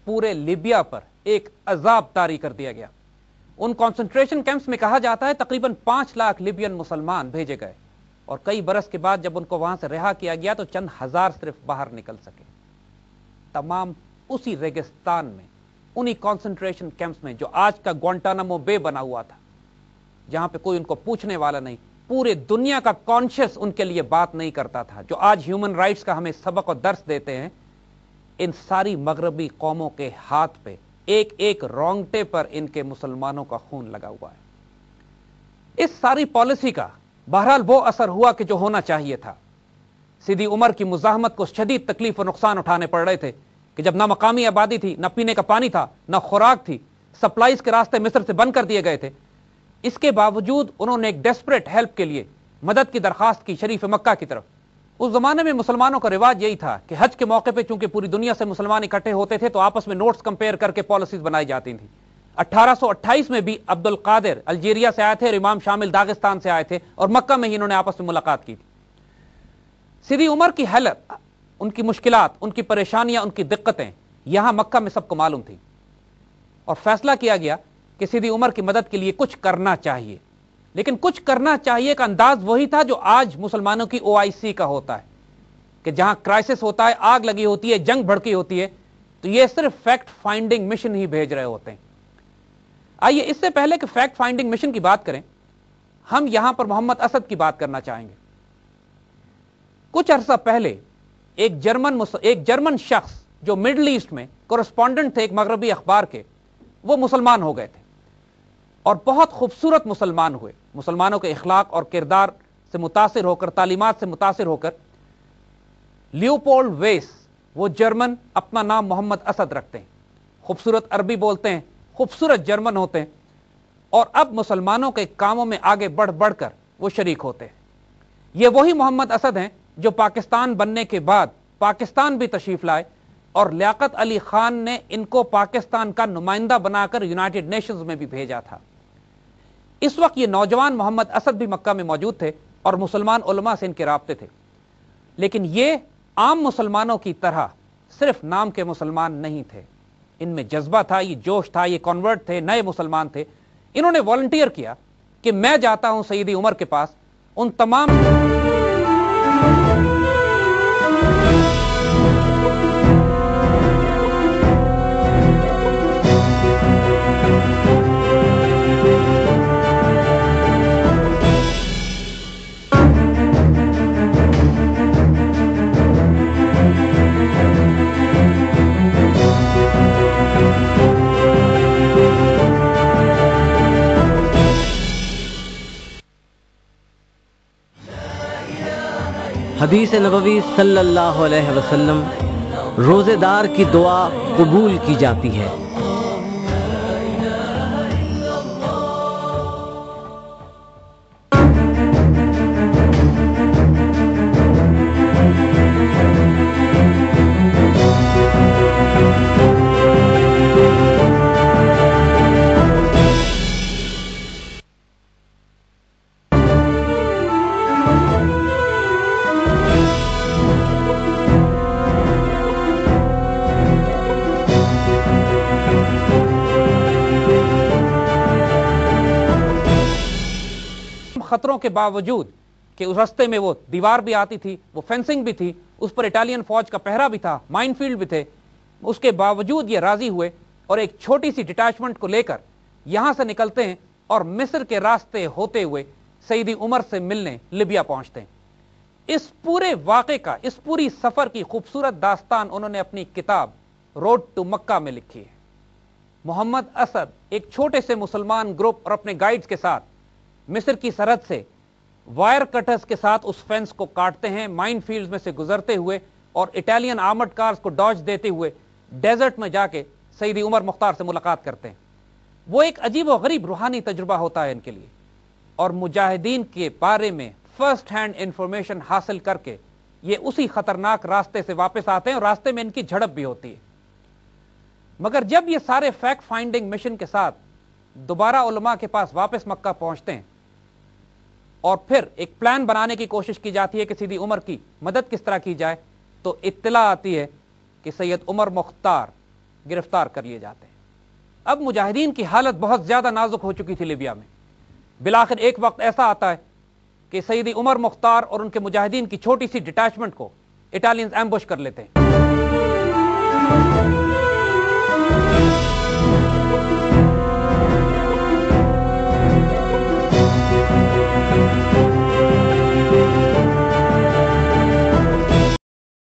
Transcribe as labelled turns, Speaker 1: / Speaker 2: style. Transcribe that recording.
Speaker 1: पूरे लीबिया पर एक अजाब तारी कर दिया गया। उन कॉन्सेंट्रेशन कैंप्स में कहा जाता है तकरीबन 5 लाख लीबियन मुसलमान भेजे गए और कई बरस के बाद जब उनको वहां से रिहा किया गया तो चंद हजार सिर्फ बाहर निकल सके। तमाम उसी रेगिस्तान में, उन्हीं कॉन्सेंट्रेशन कैंप्स में जो आज का ग्वांटानामो बे बना हुआ था, जहां पे कोई उनको पूछने वाला नहीं, पूरे दुनिया का कॉन्शियस उनके लिए बात नहीं करता था, जो आज ह्यूमन राइट्स का हमें सबक और दर्स देते हैं। इन सारी मगरबी कौमों के हाथ पे एक एक रोंगटे पर इनके मुसलमानों का खून लगा हुआ है। इस सारी पॉलिसी का बहरहाल वो असर हुआ कि जो होना चाहिए था। सीधी उमर की मुजाहमत को शदीद तकलीफ और नुकसान उठाने पड़ रहे थे कि जब ना मकामी आबादी थी, ना पीने का पानी था, ना खुराक थी, सप्लाईज के रास्ते मिस्र से बंद कर दिए गए थे। इसके बावजूद उन्होंने एक डेस्परेट हेल्प के लिए मदद की दरखास्त की शरीफ मक्का की तरफ। उस जमाने में मुसलमानों का रिवाज यही था कि हज के मौके पे चूंकि पूरी दुनिया से मुसलमान इकट्ठे होते थे तो आपस में नोट्स कंपेयर करके पॉलिसीज बनाई जाती थी। 1828 में भी अब्दुल कादिर अल्जीरिया से आए थे और इमाम शामिल दागिस्तान से आए थे और मक्का में ही इन्होंने आपस में मुलाकात की थी। सीधी उमर की हालत, उनकी मुश्किलात, उनकी परेशानियां, उनकी दिक्कतें यहां मक्का में सबको मालूम थी और फैसला किया गया कि सीधी उमर की मदद के लिए कुछ करना चाहिए। लेकिन कुछ करना चाहिए का अंदाज वही था जो आज मुसलमानों की OIC का होता है कि जहां क्राइसिस होता है, आग लगी होती है, जंग भड़की होती है, तो ये सिर्फ फैक्ट फाइंडिंग मिशन ही भेज रहे होते हैं। आइए इससे पहले कि फैक्ट फाइंडिंग मिशन की बात करें, हम यहां पर मोहम्मद असद की बात करना चाहेंगे। कुछ अरसा पहले एक जर्मन शख्स जो मिडल ईस्ट में कोरेस्पॉन्डेंट थे एक मगरबी अखबार के, वो मुसलमान हो गए थे और बहुत खूबसूरत मुसलमान हुए। मुसलमानों के इखलाक और किरदार से मुतासिर होकर, तालीमात से मुतासिर होकर लियोपोल्ड वेस, वो जर्मन, अपना नाम मोहम्मद असद रखते हैं। खूबसूरत अरबी बोलते हैं, खूबसूरत जर्मन होते हैं और अब मुसलमानों के कामों में आगे बढ़ बढ़कर वो शरीक होते हैं। ये वही मोहम्मद असद हैं जो पाकिस्तान बनने के बाद पाकिस्तान भी तशरीफ लाए और लियाकत अली खान ने इनको पाकिस्तान का नुमाइंदा बनाकर यूनाइटेड नेशंस में भी भेजा था। इस वक्त ये नौजवान मोहम्मद असद भी मक्का में मौजूद थे और मुसलमान उलमा से इनके राब्ते थे। लेकिन ये आम मुसलमानों की तरह सिर्फ नाम के मुसलमान नहीं थे, इनमें जज्बा था, ये जोश था, ये कन्वर्ट थे, नए मुसलमान थे। इन्होंने वॉलंटियर किया कि मैं जाता हूं सईदी उमर के पास, उन तमाम
Speaker 2: हदीस नबवी सल्लल्लाहु अलैहि वसल्लम, रोज़ेदार की दुआ कबूल की जाती है।
Speaker 1: खतरों के बावजूद कि उस रास्ते में वो दीवार भी आती थी, वो फेंसिंग भी थी, उस पर इटालियन फौज का पहरा भी था, माइनफील्ड भी थे, उसके बावजूद ये राजी हुए और एक छोटी सी डिटैचमेंट को लेकर यहां से निकलते हैं और मिस्र के रास्ते होते हुए सईदी उमर से मिलने लिबिया पहुंचते हैं। इस पूरे वाक़े का, इस पूरी सफर की खूबसूरत दास्तान उन्होंने अपनी किताब रोड टू मक्का में लिखी है। मोहम्मद असद एक छोटे से मुसलमान ग्रुप और अपने गाइड्स के साथ मिस्र की सरहद से वायर कटर्स के साथ उस फेंस को काटते हैं, माइन फील्ड्स में से गुजरते हुए और इटालियन आर्मर्ड कार्स को डॉज देते हुए डेजर्ट में जाके सईदी उमर मुख्तार से मुलाकात करते हैं। वो एक अजीब और गरीब रूहानी तजुर्बा होता है इनके लिए और मुजाहिदीन के बारे में फर्स्ट हैंड इंफॉर्मेशन हासिल करके ये उसी खतरनाक रास्ते से वापस आते हैं और रास्ते में इनकी झड़प भी होती है। मगर जब ये सारे फैक्ट फाइंडिंग मिशन के साथ दोबारा उलमा के पास वापस मक्का पहुंचते हैं और फिर एक प्लान बनाने की कोशिश की जाती है कि सीधी उमर की मदद किस तरह की जाए, तो इत्तला आती है कि सैयद उमर मुख्तार گرفتار کر لیے جاتے ہیں۔ اب مجاہدین کی حالت بہت زیادہ نازک ہو چکی تھی لیبیا میں۔ بالآخر ایک وقت ایسا آتا ہے کہ سیدی عمر مختار اور ان کے مجاہدین کی چھوٹی سی ڈٹیچمنٹ کو اٹالینز ایمبوش کر لیتے ہیں۔